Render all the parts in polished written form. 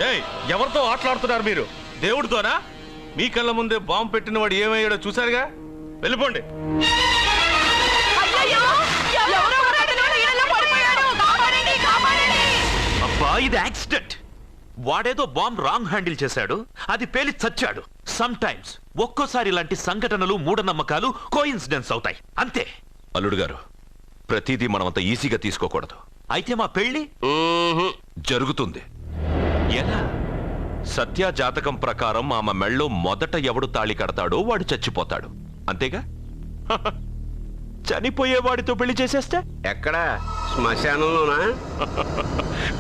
ఏయ్, ఎవరితో ఆటలాడుతున్నారు మీరు? దేవుడితోనా? మీ కళ్ళ ముందే బాంబు పెట్టిన వాడు ఏమయ్యాడో చూసారుగా. వెళ్ళిపోండి. అబ్బా, ఇది యాక్సిడెంట్. వాడేదో బాంబ్ రాంగ్ హ్యాండిల్ చేశాడు, అది పేలి చచ్చాడు. సమ్ టైమ్స్ ఒక్కోసారి ఇలాంటి సంఘటనలు మూఢనమ్మకాలు కోఇన్సిడెన్స్ అవుతాయి, అంతే. అల్లుడు గారు, ప్రతిదీ మనమంత ఈజీగా తీసుకోకూడదు. అయితే మా పెళ్లి జరుగుతుంది. ఎలా? సత్య జాతకం ప్రకారం ఆమె మెళ్ళో మొదట ఎవడు తాళి కడతాడో వాడు చచ్చిపోతాడు, అంతేగా? చనిపోయేవాడితో పెళ్లి చేసేస్తే ఎక్కడా? శ్మశానంలోనా?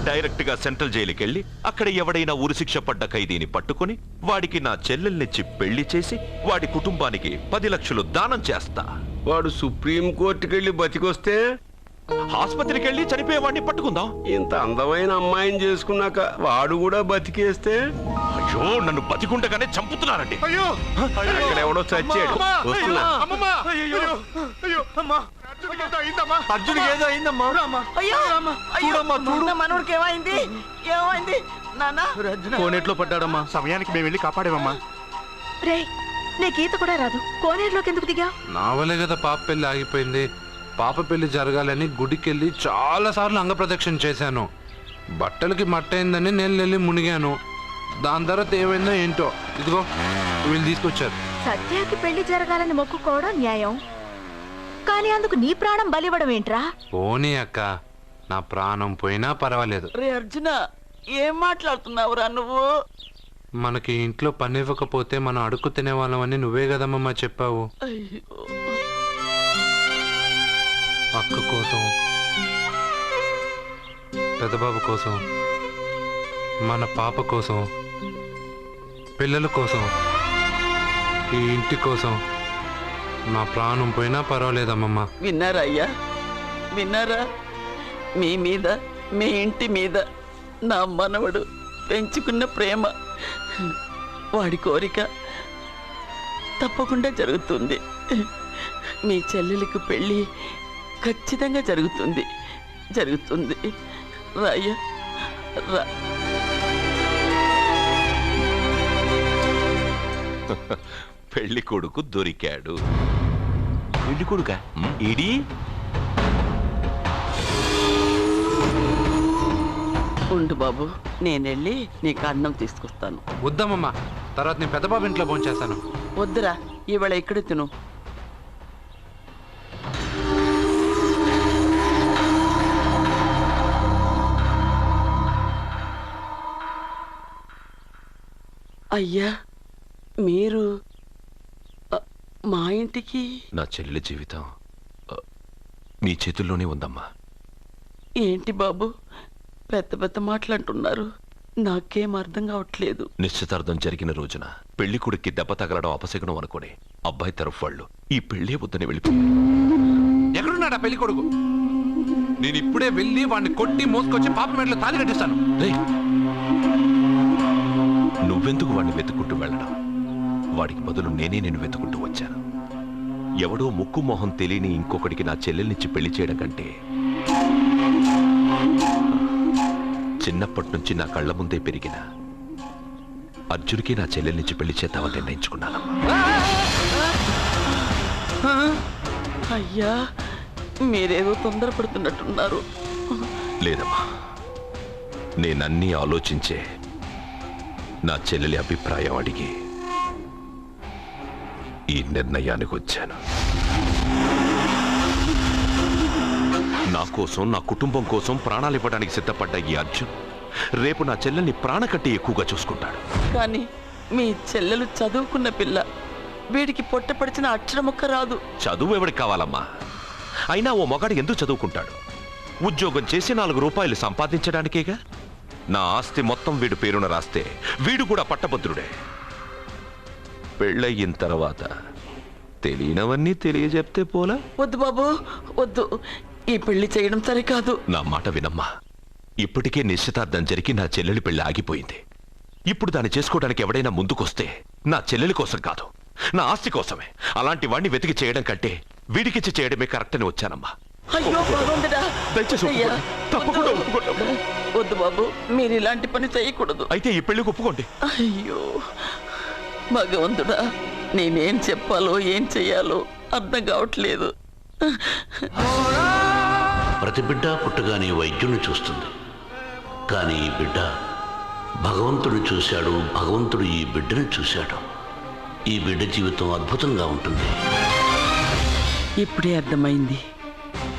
డైరెక్ట్ గా సెంట్రల్ జైలుకి వెళ్ళి అక్కడ ఎవడైనా ఉరిశిక్ష పడ్డ ఖైదీని పట్టుకుని వాడికి నా చెల్లెల్నిచ్చి పెళ్లి చేసి వాడి కుటుంబానికి 10 లక్షలు దానం చేస్తా. వాడు సుప్రీం కోర్టుకెళ్ళి బతికొస్తే ఆసుపత్రికి వెళ్ళి చనిపోయేవాడిని పట్టుకుందాం. ఇంత అందమైన అమ్మాయిని చేసుకున్నాక వాడు కూడా బతికేస్తే? అయ్యో, నన్ను బతికుండగానే చంపుతున్నారండి. అక్కడ ఎవడో చచ్చాడు. వస్తున్నా. అర్జునికి ఏదో అయిందమ్మా. మనోడికి ఏమైంది? ఏమైంది నాన్న? కోనేట్లో పడ్డాడమ్మా. సమయానికి మేము వెళ్ళి కాపాడేమమ్మా. రే, నీకు ఈత కూడా రాదు, కోనేరులోకి ఎందుకు దిగా? నా వల్లే కదా పాప పెళ్లి ఆగిపోయింది. పాప పెళ్లి జరగాలని గుడికెళ్ళి చాలా సార్లు అంగప్రదక్షిణ చేశాను. బట్టలకి మట్టయిందని నేను వెళ్ళి మునిగాను. దాని తర్వాత ఏమైందో ఏంటో, ఇదిగో వీళ్ళు తీసుకొచ్చారు. సత్యాకి పెళ్లి జరగాలని మొక్కుకోవడం న్యాయం, కానీ అందుకు నీ ప్రాణం బలివ్వడం ఏంట్రా? పోనీ అక్క, నా ప్రాణం పోయినా పర్వాలేదు. రే అర్జున, ఏం మాట్లాడుతున్నావురా నువ్వు? మనకి ఇంట్లో పని ఇవ్వకపోతే మనం అడుక్కు తినేవాళ్ళమని నువ్వే కదమ్మా చెప్పావు. అక్క కోసం, పెద్దబాబు కోసం, మన పాప కోసం, పిల్లల కోసం, ఈ ఇంటి కోసం నా ప్రాణం పోయినా పర్వాలేదమ్మమ్మా. విన్నారా అయ్యా? విన్నారా? మీ మీద, మీ ఇంటి మీద నా మనవడు పెంచుకున్న ప్రేమ, వాడి కోరిక తప్పకుండా జరుగుతుంది. మీ చెల్లెలకు పెళ్ళి ఖచ్చితంగా జరుగుతుంది. జరుగుతుంది. రాయ్యా రా. పెళ్లి కొడుకు దొరికాడు. పెళ్లి కొడుక ఇడి ఉండు బాబు, నేనెళ్ళి నీకు అన్నం తీసుకొస్తాను. వద్దమ్మమ్మా, తర్వాత నేను పెద్దబాబు ఇంట్లో భోంచేస్తాను. వద్దురా, ఇవాళ ఇక్కడ తిను. అయ్యా, మీరు మా ఇంటికి? నా చెల్లెలి జీవితం మీ చేతుల్లోనే ఉందమ్మా. ఏంటి బాబు పెద్ద పెద్ద మాటలంటున్నారు? నాకేం అర్థం కావట్లేదు. నిశ్చితార్థం జరిగిన రోజున పెళ్లి కొడుక్కి దెబ్బ తగలడం అపశకునం అనుకుని అబ్బాయి తరఫు వాళ్ళు ఈ పెళ్లే వద్దని వెళ్ళిపోయి. ఎక్కడున్నాడా పెళ్లి కొడుకు? నేను ఇప్పుడే వెళ్ళి వాడిని కొట్టి మోసుకొచ్చి పాప మెడలో తాళి కట్టిస్తాను. నువ్వెందుకు వాడిని వెతుక్కుంటూ వెళ్ళడం? వాడికి బదులు నేనే నేను వెతుకుంటూ వచ్చాను. ఎవడో ముక్కు మొహం తెలియని ఇంకొకడికి నా చెల్లెల్నిచ్చి పెళ్లి చేయడం కంటే చిన్నప్పటి నుంచి నా కళ్ళ ముందే పెరిగిన అర్జునికి నా చెల్లెల్నిచ్చి పెళ్లి చేద్దామని నిర్ణయించుకున్నానమ్మా. అయ్యా, మీరేదో తొందరపడుతున్నట్టున్నారు. లేదమ్మా, నేనన్నీ ఆలోచించే నా చెల్లెలి అభిప్రాయం అడిగి ఈ నిర్ణయానికి వచ్చాను. నా కోసం, నా కుటుంబం కోసం ప్రాణాలు ఇవ్వడానికి సిద్ధపడ్డ ఈ అర్జున్ రేపు నా చెల్లెల్ని ప్రాణకట్టి ఎక్కువగా చూసుకుంటాడు. కానీ మీ చెల్లెలు చదువుకున్న పిల్ల, వీడికి పొట్టపడిచిన అక్షరముక్క రాదు. చదువు ఎవడికి కావాలమ్మా? అయినా ఓ మగాడు ఎందుకు చదువుకుంటాడు? ఉద్యోగం చేసి 4 రూపాయలు సంపాదించడానికేగా. నా ఆస్తి మొత్తం వీడు పేరున రాస్తే వీడు కూడా పట్టభద్రుడే. పెళ్ళయిన తర్వాత తెలియనవన్నీ తెలియజెప్తే పోలా? వద్దు బాబు, వద్దు. ఈ పెళ్లి చేయడం సరికాదు. నా మాట వినమ్మా. ఇప్పటికే నిశ్చితార్థం జరిగి నా చెల్లెలి పెళ్లి ఆగిపోయింది. ఇప్పుడు దాన్ని చేసుకోవడానికి ఎవడైనా ముందుకొస్తే నా చెల్లెలి కోసం కాదు, నా ఆస్తి కోసమే. అలాంటి వాడిని వెతికి చేయడం కంటే వీడికిచ్చి చేయడమే కరెక్ట్ అని వచ్చానమ్మా. అయ్యో భగవంతుడా, దయచేసి అయ్యా. ఒప్పుకోండి. తప్పకుండా ఒప్పుకుంటాము. వద్దు బాబు, మీరు ఇలాంటి పని చేయకూడదు. అయితే ఈ పెళ్లికి ఒప్పుకోండి. అయ్యో భగవంతుడా, నేనేం చెప్పాలో ఏం చెయ్యాలో అర్థం కావట్లేదు. ప్రతి బిడ్డ పుట్టగానే వైద్యుని చూస్తుంది, కానీ ఈ బిడ్డ భగవంతుడు చూశాడు, భగవంతుడు ఈ బిడ్డను చూశాడు. ఈ బిడ్డ జీవితం అద్భుతంగా ఉంటుంది. ఇప్పుడే అర్థమైంది,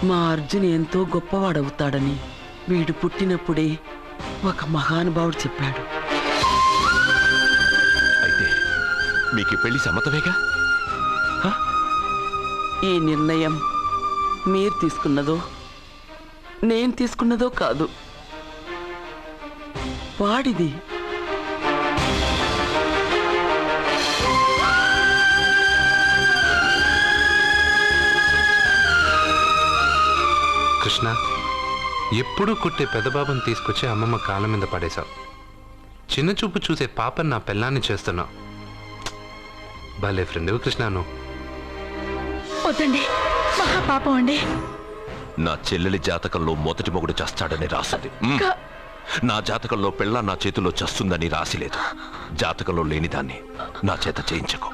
మా అర్జున్ ఎంతో గొప్పవాడవుతాడని. వీడు పుట్టినప్పుడే ఒక మహానుభావుడు చెప్పాడు. అయితే మీకు ఈ పెళ్లి సమ్మతమేగా? ఈ నిర్ణయం మీరు తీసుకున్నదో నేను తీసుకున్నదో కాదు, వాడిది. కృష్ణ, ఎప్పుడూ కుట్టే పెద్దబాబుని తీసుకొచ్చి అమ్మమ్మ కాళ్ళ మీద పడేశావు. చిన్న చూపు చూసే పాపని నా పెళ్ళాన్ని చేస్తున్నావు. భలే ఫ్రెండ్ కృష్ణ నువ్వు. వద్దండి, మహాపాపం అండి. నా చెల్లెలి జాతకంలో మొదటి మొగుడు చేస్తాడని రాసింది. నా జాతకంలో పెళ్ళ నా చేతిలో చస్తుందని రాసిలేదు. జాతకంలో లేనిదాన్ని నా చేత చేయించకు.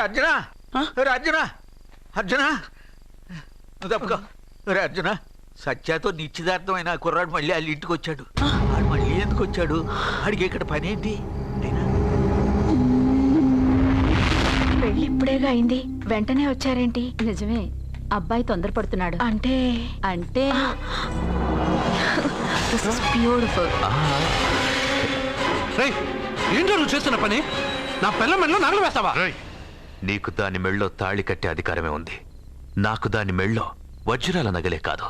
అర్జున, అర్జున, అర్జున, తప్పుకో. అర్జున, సత్యాతో నిశ్చితార్థమైన కుర్రాడు మళ్ళీ వాళ్ళ ఇంటికి వచ్చాడు. వాడు మళ్ళీ ఎందుకు వచ్చాడు? అడిగి ఇక్కడ పని ఏంటి? పెళ్లి ఇప్పుడేగా అయింది, వెంటనే వచ్చారేంటి? నిజమే, అబ్బాయి తొందరపడుతున్నాడు. అంటే అంటే బ్యూటిఫుల్. ఏంటో నువ్వు చేస్తున్న పని? నా పిల్ల మెళ్ళలో నగలు వేస్తావా? నీకు దాని మెళ్ళో తాళి కట్టే అధికారమే ఉంది. నాకు దాని మెళ్ళో వజ్రాల నగలే కాదు,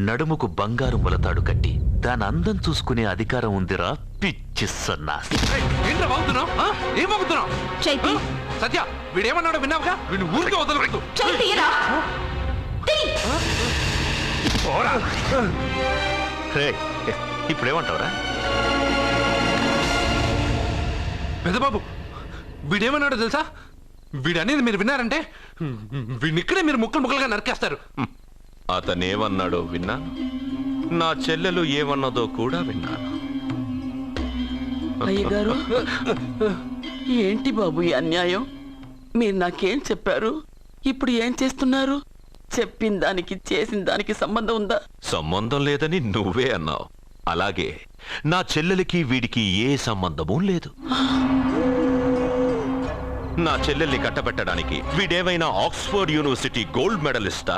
నడుముకు బంగారు ములతాడు కట్టి దాని అందం చూసుకునే అధికారం ఉందిరా పిచ్చి సన్నాసి. ఏంట్రా బాగుతున్నావు? ఏం బాగుతున్నావు? సత్య, వీడేమన్నాడో విన్నావుగా? వీడిని ఊరికే వదలకూడదు. ఇప్పుడేమంటావురా? పెద్దబాబు, వీడేమన్నాడో తెలుసా? వీడనేది మీరు విన్నారంటే వీడిని ఇక్కడే మీరు ముక్కలు ముక్కలుగా నరికేస్తారు. అతనేమన్నాడో విన్నాను, నా చెల్లెలు ఏమన్నదో కూడా విన్నాను. అయ్యగారు, ఏంటి బాబు ఈ అన్యాయం? మీరు నాకేం చెప్పారు, ఇప్పుడు ఏం చేస్తున్నారు? చెప్పిన దానికి చేసిన దానికి సంబంధం ఉందా? సంబంధం లేదని నువ్వే అన్నావు. అలాగే నా చెల్లెలికి వీడికి ఏ సంబంధమూ లేదు. నా చెల్లెల్ని కట్టబెట్టడానికి వీడేమైనా ఆక్స్ఫర్డ్ యూనివర్సిటీ గోల్డ్ మెడలిస్టా?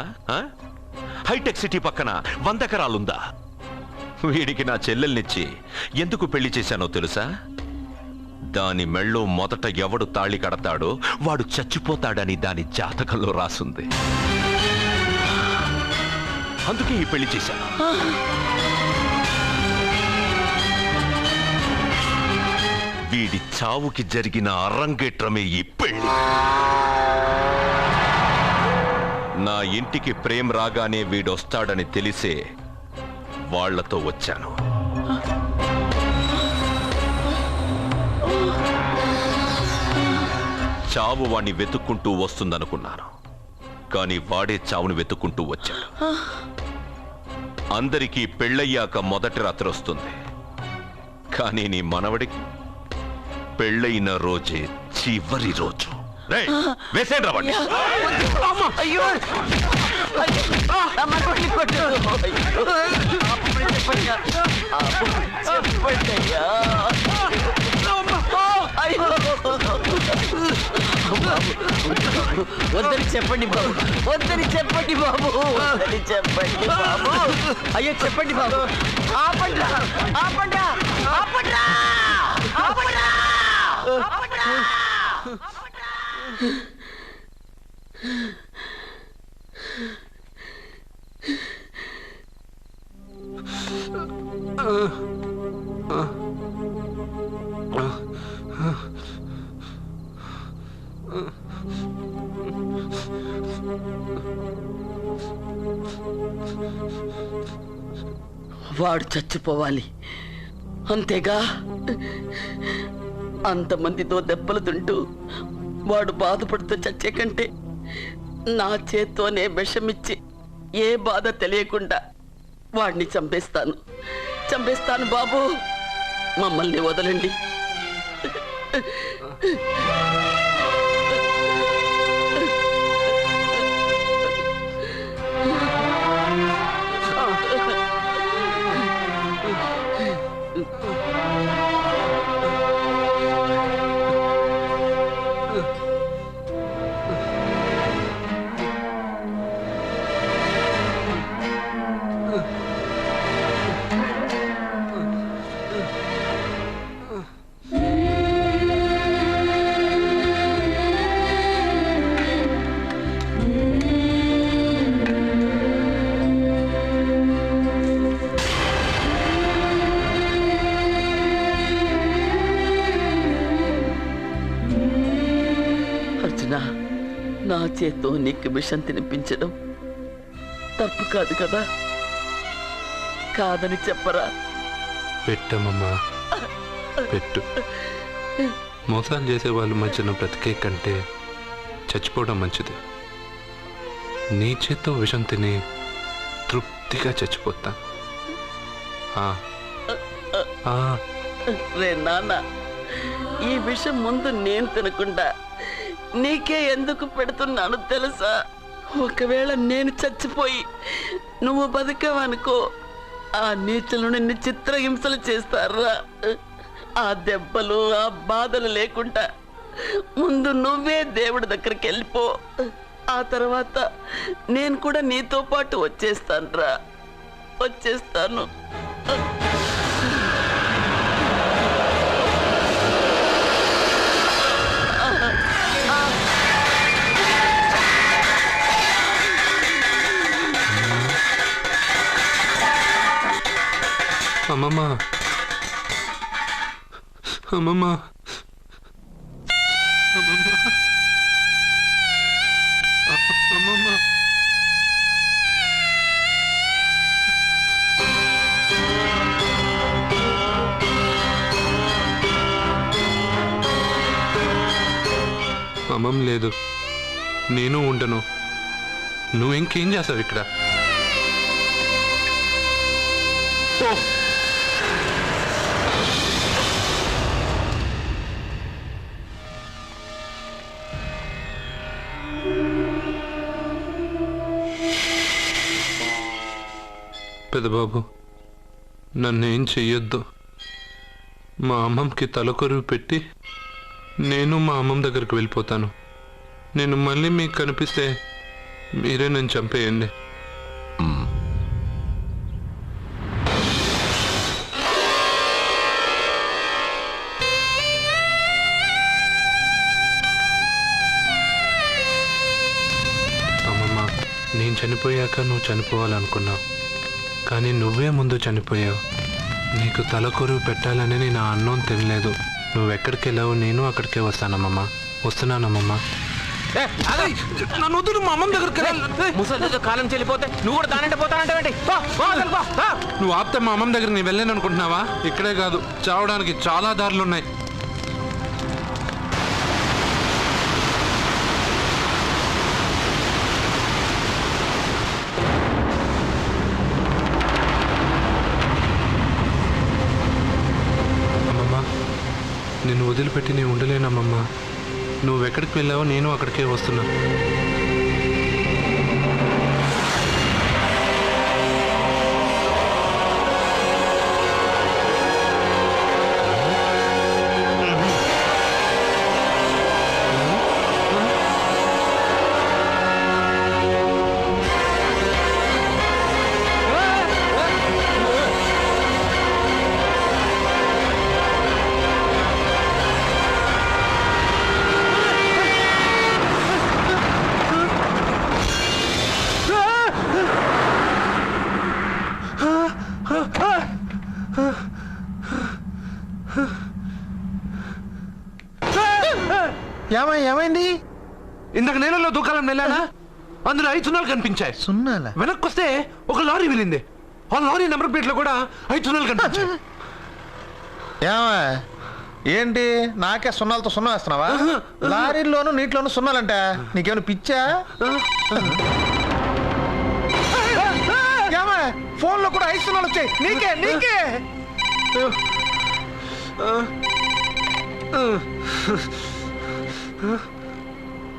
హైటెక్ సిటీ పక్కన 100 ఎకరాలుందా? వీడికి నా చెల్లెల్నిచ్చి ఎందుకు పెళ్లి చేశానో తెలుసా? దాని మెళ్ళో మొదట ఎవడు తాళి కడతాడో వాడు చచ్చిపోతాడని దాని జాతకంలో రాసుంది. అందుకే ఈ పెళ్లి చేశాను. వీడి చావుకి జరిగిన అరంగేట్రమే ఈ పెళ్లి. నా ఇంటికి ప్రేమ్ రాగానే వీడొస్తాడని తెలిసే వాళ్లతో వచ్చాను. చావు వాణ్ణి వెతుక్కుంటూ వస్తుందనుకున్నాను, కానీ వాడే చావును వెతుక్కుంటూ వచ్చాడు. అందరికీ పెళ్ళయ్యాక మొదటి రాత్రి వస్తుంది, కానీ నీ మనవడికి పెళ్ళైన రోజే చివరి రోజు. రేయ్, వేసేయండి రా వాడిని. అయ్యో అమ్మ కొట్టి కొట్టు. చెప్పండియ్యా. వద్దని చెప్పండి బాబు, వద్దని చెప్పండి బాబు, వద్దని చెప్పండి బాబు. అయ్యో చెప్పండి బాబు. ఆపండ్రా, ఆపండ్రా, ఆపండ్రా, ఆపండ్రా, ఆపండ్రా. వాడు చచ్చిపోవాలి అంతేగా. అంతమందితో దెబ్బలు తింటూ వాడు బాధపడుతూ చచ్చే కంటే నా చేత్తోనే విషమిచ్చి ఏ బాధ తెలియకుండా వాడిని చంపేస్తాను, చంపేస్తాను బాబు. మమ్మల్ని వదలండి. నా చేత్తో నీకు విషం తినిపించడం తప్పు కాదు కదా? కాదని చెప్పరా? పెట్టమమ్మా, పెట్టు. మోసాలు చేసే వాళ్ళ మధ్యన బ్రతికే కంటే చచ్చిపోవడం మంచిది. నీ చేత్తో విషం తిని తృప్తిగా చచ్చిపోతా. రే నాన్న, ఈ విషయం ముందు నేను తినకుండా నీకే ఎందుకు పెడుతున్నాను తెలుసా? ఒకవేళ నేను చచ్చిపోయి నువ్వు బతికావనుకో, ఆ నీచులు నిన్ను చిత్రహింసలు చేస్తారా? ఆ దెబ్బలు ఆ బాధలు లేకుండా ముందు నువ్వే దేవుడి దగ్గరికి వెళ్ళిపో. ఆ తర్వాత నేను కూడా నీతో పాటు వచ్చేస్తాను రా, వచ్చేస్తాను. అమ్మమ్మ, అమ్మమ్మ, అమ్మమ్మ, అమ్మమ్మ. అమ్మమ్మ లేదు, నేను ఉండను. నువ్వు ఇంకేం చేస్తావు ఇక్కడ? పెద్దబాబు, నన్నేం చెయ్యొద్దు. మా అమ్మమ్మకి తలకొరువు పెట్టి నేను మా అమ్మమ్మ దగ్గరికి వెళ్ళిపోతాను. నేను మళ్ళీ మీకు కనిపిస్తే మీరే నన్ను చంపేయండి. అమ్మమ్మ, నేను చనిపోయాక నువ్వు చనిపోవాలనుకున్నావు, కానీ నువ్వే ముందు చనిపోయావు. నీకు తలకొరువు పెట్టాలని నేను ఆ అన్నం తినలేదు. నువ్వెక్కడికి వెళ్ళావు, నేను అక్కడికే వస్తానమ్మమ్మ. వస్తున్నానమ్మమ్మ. నన్ను వద్దు, మా అమ్మమ్మ దగ్గరికి ముసలితో కాలం చెల్లిపోతే నువ్వు కూడా దానంటే పోతానంటే నువ్వు ఆపితే మా అమ్మమ్మ దగ్గర నేను వెళ్ళాను అనుకుంటున్నావా? ఇక్కడే కాదు, చావడానికి చాలా దారులు ఉన్నాయి. వదిలిపెట్టి నేను ఉండలేనమ్మమ్మా. నువ్వెక్కడికి వెళ్ళావో నేను అక్కడికే వస్తున్నా. ఏమైంది? ఇందాక నేలలో దూకాలని వెళ్ళానా, అందులో 5 సున్నాలు కనిపించాయి. సున్నాలా? వెనక్కి వస్తే ఒక లారీ వెళ్ళింది. ఆ లారీ నెంబర్ ప్లేట్ లో కూడా 5 సున్నాలు కనిపించాయి. ఏంటి నాకే సున్నాలతో సున్నా వేస్తున్నావా? లారీల్లోనూ నీటిలోనూ సున్నాలంట. నీకేమైనా పిచ్చా? ఫోన్ లో కూడా 5 సున్నాలు వచ్చాయి. నీకే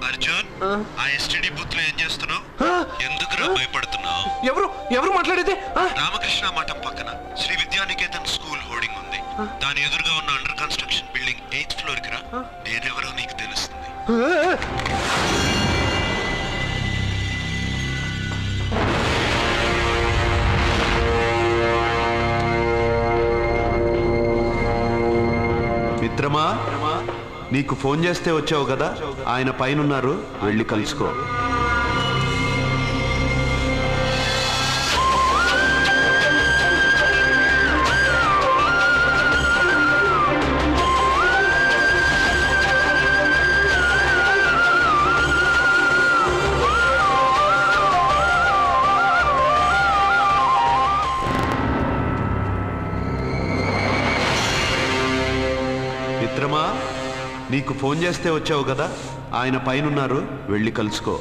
అర్జున్, ఆ ఎస్టీడీ బూత్ లో ఏం చేస్తున్నావు? ఎందుకురా భయపడుతున్నావు? ఎవరు మాట్లాడేది? రామకృష్ణ మఠం పక్కన శ్రీ విద్యానికేతన్ స్కూల్ హోర్డింగ్ ఉంది. దాని ఎదురుగా ఉన్న under construction building 8th floor కి రా. నేనెవరో నీకు తెలుస్తుంది. మిత్రమా, నీకు ఫోన్ చేస్తే వచ్చావు కదా, ఆయన పైనున్నారు, వెళ్ళి కలుసుకో. మిత్రమా, నీకు ఫోన్ చేస్తే వచ్చావు కదా, ఆయన పైనున్నారు, వెళ్ళి కలుసుకో.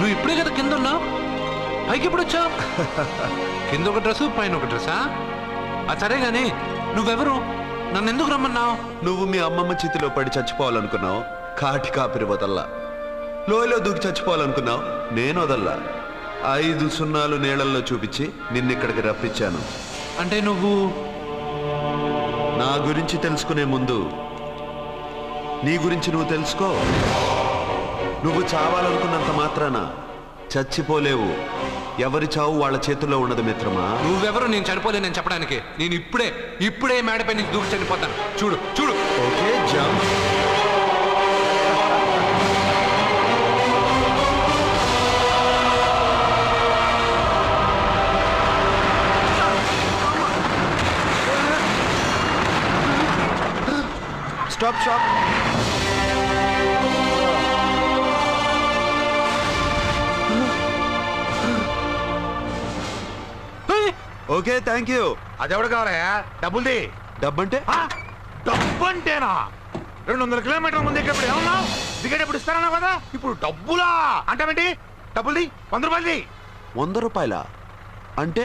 నువ్వు ఇప్పుడే కదా కింద ఉన్నావు, పైకి ఎప్పుడు వచ్చావు? కింద ఒక డ్రెస్, పైన ఒక డ్రెస్సా? అది సరే గాని నువ్వెవరు? నన్ను ఎందుకు రమ్మన్నావు? నువ్వు మీ అమ్మమ్మ చేతిలో పడి చచ్చిపోవాలనుకున్నావు, కాటి కాపిరి వదల్లా. లోయలో దూకి చచ్చిపోవాలనుకున్నావు, నేను వదల్లా. 5 సున్నాలు నీళ్ళల్లో చూపించి నిన్నిక్కడికి రప్పించాను. అంటే నువ్వు నా గురించి తెలుసుకునే ముందు నీ గురించి నువ్వు తెలుసుకో. నువ్వు చావాలనుకున్నంత మాత్రాన చచ్చిపోలేవు. ఎవరి చావు వాళ్ళ చేతుల్లో ఉండదు మిత్రమా. నువ్వెవరు నేను చనిపోలేనని చెప్పడానికి? నేను ఇప్పుడే మేడపై నుంచి దూకి చనిపోతాను. చూడు. Okay, jump. Stop. Okay, thank you. అదెవడు కావాలయా? డబ్బుల్ది. డబ్బంటే? డబ్బు అంటేనా? 200 కిలోమీటర్ల ముందు ఎక్కడ ఏమన్నావు? దిగేటప్పుడు ఇస్తారన్నావు కదా, ఇప్పుడు డబ్బులా అంటావేంటి? డబ్బుల్ది. 100 రూపాయలది. 100 రూపాయలా? అంటే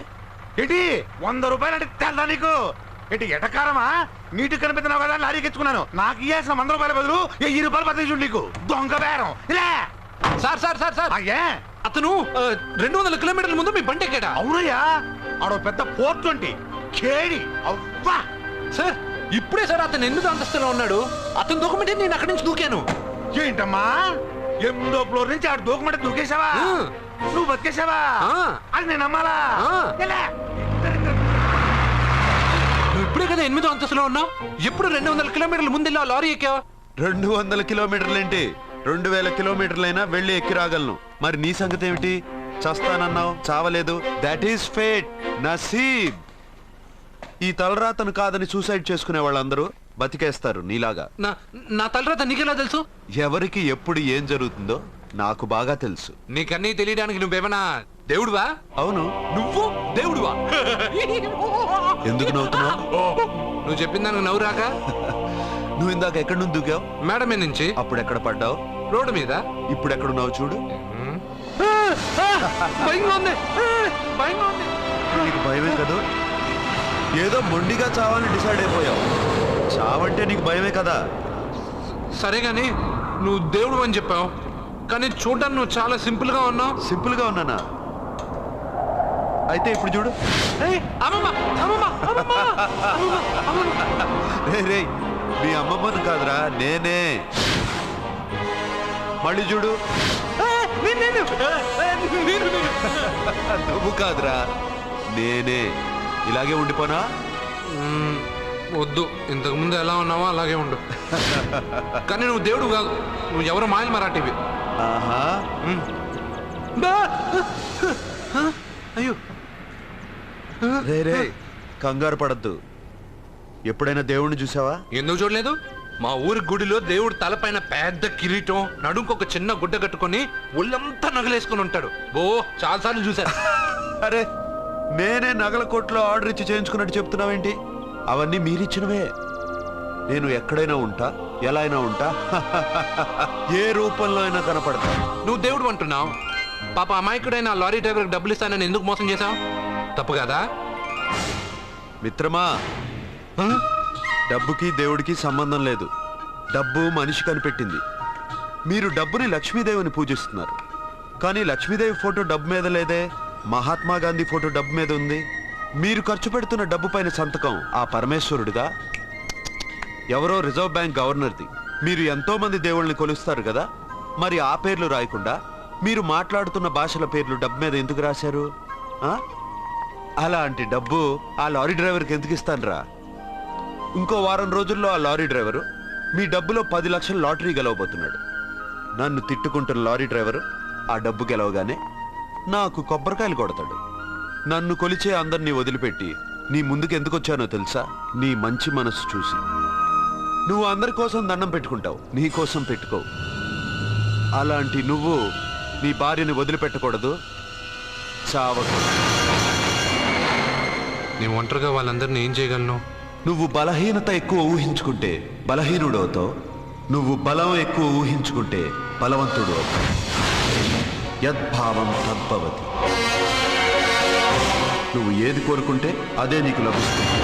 ఏంటి 100 రూపాయలు అంటే తెల్దా నీకు? ఏంటి ఎటకారమా? నీటికి కనిపిస్తున్నావు కదా లారీకి ఎత్తుకున్నాను. నాకు ఇయ్యాల్సిన 100 రూపాయల బదులు 1000 రూపాయలు బదిలీ నీకు. దొంగ బేరం. ఇలా సార్ అయ్యే, అతను 200 కిలోమీటర్ల ముందు మీ బండి ఎక్కాడా? అవునయ్యా, ఆడో పెద్ద 420 కేడి. అవ్వా సార్, ఇప్పుడే సార్ అతను 8వ అంతస్తులో ఉన్నాడు. అతను దూకమంటే నేను అక్కడి నుంచి దూకాను. ఏంటమ్మా, 8వ ఫ్లోర్ నుంచి ఆడు దూకమంటే దూకేశావా? నువ్వు బతికేశావా? అది నేను నమ్మాలా? నువ్వు ఇప్పుడే కదా 8వ అంతస్తులో ఉన్నావు. ఎప్పుడు 200 కిలోమీటర్ల ముందు లారీ ఎక్కావా? 200 కిలోమీటర్లేంటి, 2000 కిలోమీటర్లైనా వెళ్ళి ఎక్కి రాగలను. మరి నీ సంగతి ఏమిటి? చస్తానన్నావు, చావలేదు. That is fate, నసీబ్. ఈ తలరాతను కాదని సూసైడ్ చేసుకునే వాళ్ళందరూ బతికేస్తారు నీలాగా. నా తలరాత నీకెలా తెలుసు? ఎవరికి ఎప్పుడు ఏం జరుగుతుందో నాకు బాగా తెలుసు. నీకన్నీ తెలియడానికి నువ్వేమన్నా దేవుడువా? అవును. నువ్వు దేవుడువా? ఎందుకు నవ్వుతున్నావు? నువ్వు చెప్పిన దానికి నవ్వు రాక? నువ్వు ఇందాక ఎక్కడి నుంచి దూకావు? మేడ మీద నుంచి. అప్పుడు ఎక్కడ పడ్డావు? రోడ్డు మీద. ఇప్పుడు ఎక్కడున్నావు చూడు. నీకు భయమే కదా? ఏదో మొండిగా చావని డిసైడ్ అయిపోయావు. చావంటే నీకు భయమే కదా? సరే గాని నువ్వు దేవుడు అని చెప్పావు, కానీ చూడడానికి నువ్వు చాలా సింపుల్ గా ఉన్నావు. సింపుల్ గా ఉన్నానా? అయితే ఇప్పుడు చూడు. రే మీ అమ్మమ్మను కాదురా, నేనే. మళ్ళీ చూడు. నువ్వు కాదురా, నేనే. ఇలాగే ఉండిపోనా? వద్దు, ఇంతకు ముందు ఎలా ఉన్నావో అలాగే ఉండు. కానీ నువ్వు దేవుడు కాదు, నువ్వు ఎవరో మాయలు మరాఠీవి. ఆహా. అయ్యో రే కంగారు పడద్దు. ఎప్పుడైనా దేవుణ్ణి చూసావా? ఎందుకు చూడలేదు? మా ఊరి గుడిలో దేవుడు తలపైన పెద్ద కిరీటం, నడుంకు ఒక చిన్న గుడ్డ కట్టుకొని ఒళ్ళంతా నగలేసుకుని ఉంటాడు. ఓ చాలాసార్లు చూశాను. అరే నేనే నగల కొట్లో ఆర్డర్ ఇచ్చి చేయించుకున్నట్టు చెప్తున్నావేంటి? అవన్నీ మీరిచ్చినవే. నేను ఎక్కడైనా ఉంటా, ఎలా అయినా ఉంటా, ఏ రూపంలో అయినా కనపడతా. నువ్వు దేవుడు అంటున్నావు. పాప అమాయకుడైన లారీ డ్రైవర్కి డబ్బులు ఇస్తానని ఎందుకు మోసం చేశావు? తప్పు కదా మిత్రమా? డబ్బుకి దేవుడికి సంబంధం లేదు. డబ్బు మనిషి కనిపెట్టింది. మీరు డబ్బుని లక్ష్మీదేవిని పూజిస్తున్నారు, కానీ లక్ష్మీదేవి ఫోటో డబ్బు మీద లేదే. మహాత్మా గాంధీ ఫోటో డబ్బు మీద ఉంది. మీరు ఖర్చు పెడుతున్న డబ్బు పైన సంతకం ఆ పరమేశ్వరుడిదా, ఎవరో రిజర్వ్ బ్యాంక్ గవర్నర్ది? మీరు ఎంతో మంది దేవుళ్ళని కొలుస్తారు కదా, మరి ఆ పేర్లు రాయకుండా మీరు మాట్లాడుతున్న భాషల పేర్లు డబ్బు మీద ఎందుకు రాశారు? అలాంటి డబ్బు ఆ లారీ డ్రైవర్కి ఎందుకు ఇస్తానురా? ఇంకో వారం రోజుల్లో ఆ లారీ డ్రైవరు మీ డబ్బులో 10 లక్షల లాటరీ గెలవబోతున్నాడు. నన్ను తిట్టుకుంటున్న లారీ డ్రైవరు ఆ డబ్బు గెలవగానే నాకు కొబ్బరికాయలు కొడతాడు. నన్ను కొలిచే అందరినీ వదిలిపెట్టి నీ ముందుకు ఎందుకు వచ్చానో తెలుసా? నీ మంచి మనసు చూసి. నువ్వు అందరి కోసం దండం పెట్టుకుంటావు, నీ కోసం పెట్టుకోవు. అలాంటి నువ్వు నీ భార్యని వదిలిపెట్టకూడదు, చావకూడదు. నీ ఒంటరిగా వాళ్ళందరినీ ఏం చేయగలను? నువ్వు బలహీనత ఎక్కువ ఊహించుకుంటే బలహీనుడు అవుతావు. నువ్వు బలం ఎక్కువ ఊహించుకుంటే బలవంతుడు అవుతావు. యద్భావం తద్భవతి. నువ్వు ఏది కోరుకుంటే అదే నీకు లభిస్తుంది.